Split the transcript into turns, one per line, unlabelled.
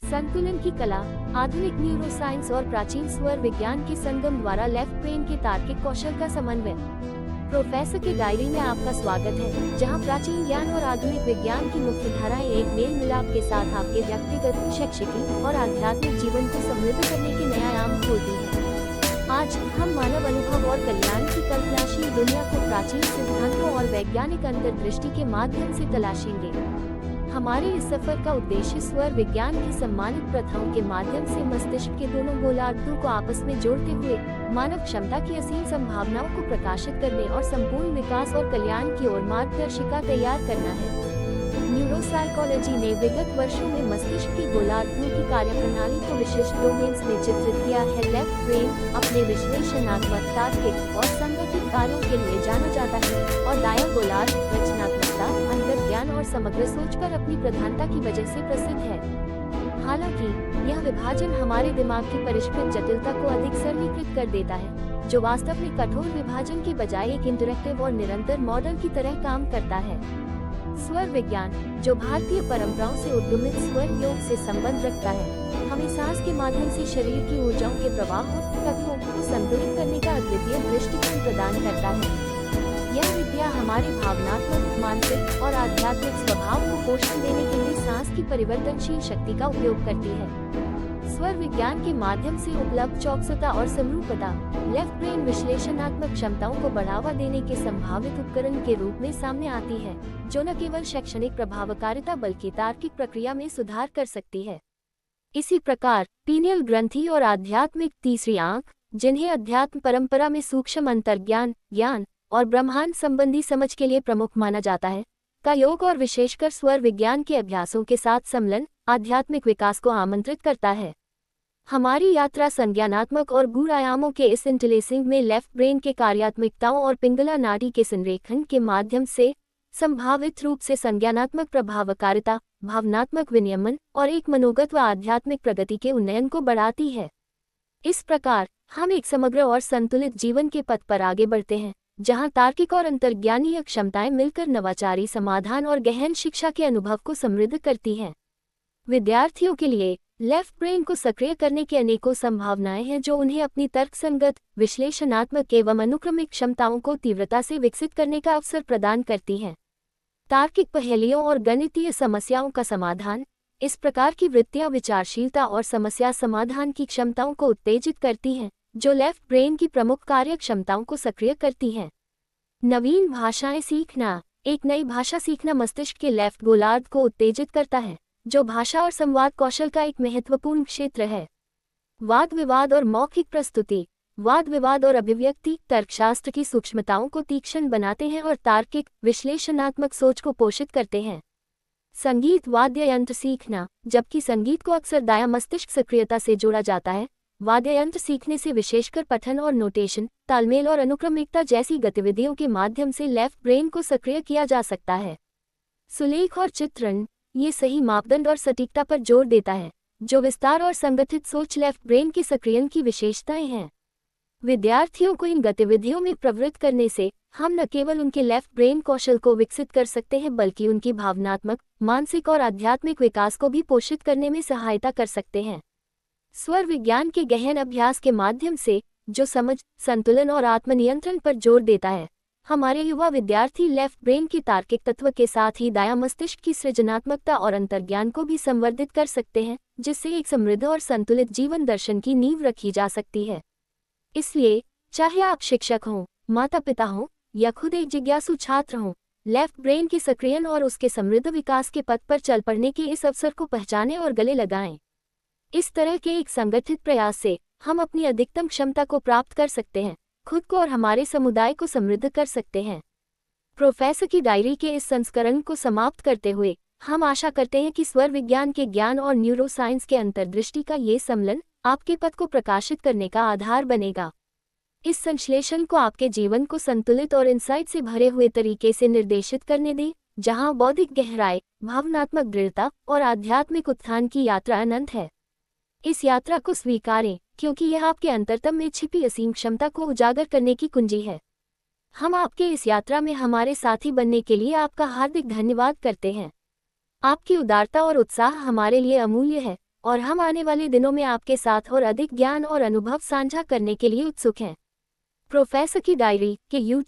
संतुलन की कला, आधुनिक न्यूरोसाइंस और प्राचीन स्वर विज्ञान के संगम द्वारा लेफ्ट ब्रेन के तार्किक कौशल का समन्वय। प्रोफेसर की डायरी में आपका स्वागत है, जहां प्राचीन ज्ञान और आधुनिक विज्ञान की मुख्य धाराएं एक मेल मिलाप के साथ आपके व्यक्तिगत, शैक्षिक और आध्यात्मिक जीवन को समृद्ध करने के नए आयाम खोलती है। आज हम मानव अनुभव और कल्याण की कल्पनाशील दुनिया को प्राचीन सिद्धांतों और वैज्ञानिक अंतर्दृष्टि के माध्यम से तलाशेंगे। हमारे इस सफर का उद्देश्य स्वर विज्ञान की सम्मानित प्रथाओं के माध्यम से मस्तिष्क के दोनों गोलार्धों को आपस में जोड़ते हुए मानव क्षमता की असीम संभावनाओं को प्रकाशित करने और संपूर्ण विकास और कल्याण की ओर मार्गदर्शिका तैयार करना है। न्यूरोसाइकोलॉजी ने विगत वर्षों में मस्तिष्क के गोलार्धों की कार्यप्रणाली को विशिष्ट डोमेन्स में चित्रित किया है। लेफ्ट ब्रेन अपने विश्लेषणात्मक, तार्किक और संगठित कार्यों के लिए जाना जाता है और दायां गोलार्ध रचनात्मकता, अंतर्ज्ञान और समग्र सोच पर अपनी प्रधानता की वजह से प्रसिद्ध है। हालांकि यह विभाजन हमारे दिमाग की परिष्कृत जटिलता को अधिक सरलीकृत कर देता है, जो वास्तव में कठोर विभाजन के बजाय एक इंटरैक्टिव और निरंतर मॉडल की तरह काम करता है। स्वर विज्ञान, जो भारतीय परंपराओं से उद्गमित स्वर योग से संबंध रखता है, हमें सांस के माध्यम से शरीर की ऊर्जाओं के प्रवाह और तत्वों को संतुलित करने का अद्वितीय दृष्टिकोण प्रदान करता है। यह विद्या हमारे भावनात्मक, मानसिक और आध्यात्मिक स्वभाव को पोषण देने के लिए सांस की परिवर्तनशील शक्ति का उपयोग करती है। स्वर विज्ञान के माध्यम से उपलब्ध चौकसता और समरूपता लेफ्ट ब्रेन विश्लेषणात्मक क्षमताओं को बढ़ावा देने के संभावित उपकरण के रूप में सामने आती है, जो न केवल शैक्षणिक प्रभावकारिता बल्कि तार्किक प्रक्रिया में सुधार कर सकती है। इसी प्रकार पीनियल ग्रंथि और आध्यात्मिक तीसरी आंख, जिन्हें अध्यात्म परंपरा में सूक्ष्म अंतर्ज्ञान, ज्ञान और ब्रह्मांड संबंधी समझ के लिए प्रमुख माना जाता है, का योग और विशेषकर स्वर विज्ञान के अभ्यासों के साथ सम्मिलन आध्यात्मिक विकास को आमंत्रित करता है। हमारी यात्रा संज्ञानात्मक और गूढ़ आयामों के इस इंटरलेसिंग में लेफ्ट ब्रेन के कार्यात्मकताओं और पिंगला नाड़ी के संरेखन के माध्यम से संभावित रूप से संज्ञानात्मक प्रभावकारिता, भावनात्मक विनियमन और एक मनोगत व आध्यात्मिक प्रगति के उन्नयन को बढ़ाती है। इस प्रकार हम एक समग्र और संतुलित जीवन के पथ पर आगे बढ़ते हैं, जहां तार्किक और अंतर्ज्ञानीय क्षमताएं मिलकर नवाचारी समाधान और गहन शिक्षा के अनुभव को समृद्ध करती हैं। विद्यार्थियों के लिए लेफ्ट ब्रेन को सक्रिय करने की अनेकों संभावनाएं हैं, जो उन्हें अपनी तर्कसंगत, विश्लेषणात्मक एवं अनुक्रमिक क्षमताओं को तीव्रता से विकसित करने का अवसर प्रदान करती हैं। तार्किक पहेलियों और गणितीय समस्याओं का समाधान, इस प्रकार की वृत्तियां विचारशीलता और समस्या समाधान की क्षमताओं को उत्तेजित करती हैं, जो लेफ्ट ब्रेन की प्रमुख कार्य क्षमताओं को सक्रिय करती हैं। नवीन भाषाएं सीखना, एक नई भाषा सीखना मस्तिष्क के लेफ्ट गोलार्ध को उत्तेजित करता है, जो भाषा और संवाद कौशल का एक महत्वपूर्ण क्षेत्र है। वाद विवाद और मौखिक प्रस्तुति, वाद विवाद और अभिव्यक्ति तर्कशास्त्र की सूक्ष्मताओं को तीक्ष्ण बनाते हैं और तार्किक, विश्लेषणात्मक सोच को पोषित करते हैं। संगीत वाद्य यंत्र सीखना, जबकि संगीत को अक्सर दायां मस्तिष्क सक्रियता से जोड़ा जाता है, वाद्य यंत्र सीखने से विशेषकर पठन और नोटेशन, तालमेल और अनुक्रमिकता जैसी गतिविधियों के माध्यम से लेफ्ट ब्रेन को सक्रिय किया जा सकता है। सुलेख और चित्रण, ये सही मापदंड और सटीकता पर जोर देता है, जो विस्तार और संगठित सोच लेफ्ट ब्रेन के सक्रियण की विशेषताएं हैं। विद्यार्थियों को इन गतिविधियों में प्रवृत्त करने से हम न केवल उनके लेफ्ट ब्रेन कौशल को विकसित कर सकते हैं, बल्कि उनकी भावनात्मक, मानसिक और आध्यात्मिक विकास को भी पोषित करने में सहायता कर सकते हैं। स्वर विज्ञान के गहन अभ्यास के माध्यम से, जो समझ, संतुलन और आत्मनियंत्रण पर जोर देता है, हमारे युवा विद्यार्थी लेफ्ट ब्रेन की तार्किक तत्व के साथ ही दायां मस्तिष्क की सृजनात्मकता और अंतर्ज्ञान को भी संवर्धित कर सकते हैं, जिससे एक समृद्ध और संतुलित जीवन दर्शन की नींव रखी जा सकती है। इसलिए चाहे आप शिक्षक हों, माता पिता हों या खुद एक जिज्ञासु छात्र हों, लेफ्ट ब्रेन के सक्रियण और उसके समृद्ध विकास के पथ पर चल पड़ने के इस अवसर को पहचानें और गले लगाएं। इस तरह के एक संगठित प्रयास से हम अपनी अधिकतम क्षमता को प्राप्त कर सकते हैं, खुद को और हमारे समुदाय को समृद्ध कर सकते हैं। प्रोफेसर की डायरी के इस संस्करण को समाप्त करते हुए हम आशा करते हैं कि स्वर विज्ञान के ज्ञान और न्यूरोसाइंस के अंतर्दृष्टि का ये सम्मिलन आपके पथ को प्रकाशित करने का आधार बनेगा। इस संश्लेषण को आपके जीवन को संतुलित और इंसाइट से भरे हुए तरीके से निर्देशित करने दें, जहां बौद्धिक गहराई, भावनात्मक दृढ़ता और आध्यात्मिक उत्थान की यात्रा अनंत है। इस यात्रा को स्वीकारें, क्योंकि यह आपके अंतरतम में छिपी असीम क्षमता को उजागर करने की कुंजी है। हम आपके इस यात्रा में हमारे साथी बनने के लिए आपका हार्दिक धन्यवाद करते हैं। आपकी उदारता और उत्साह हमारे लिए अमूल्य है और हम आने वाले दिनों में आपके साथ और अधिक ज्ञान और अनुभव साझा करने के लिए उत्सुक हैं। प्रोफेसर की डायरी के YouTube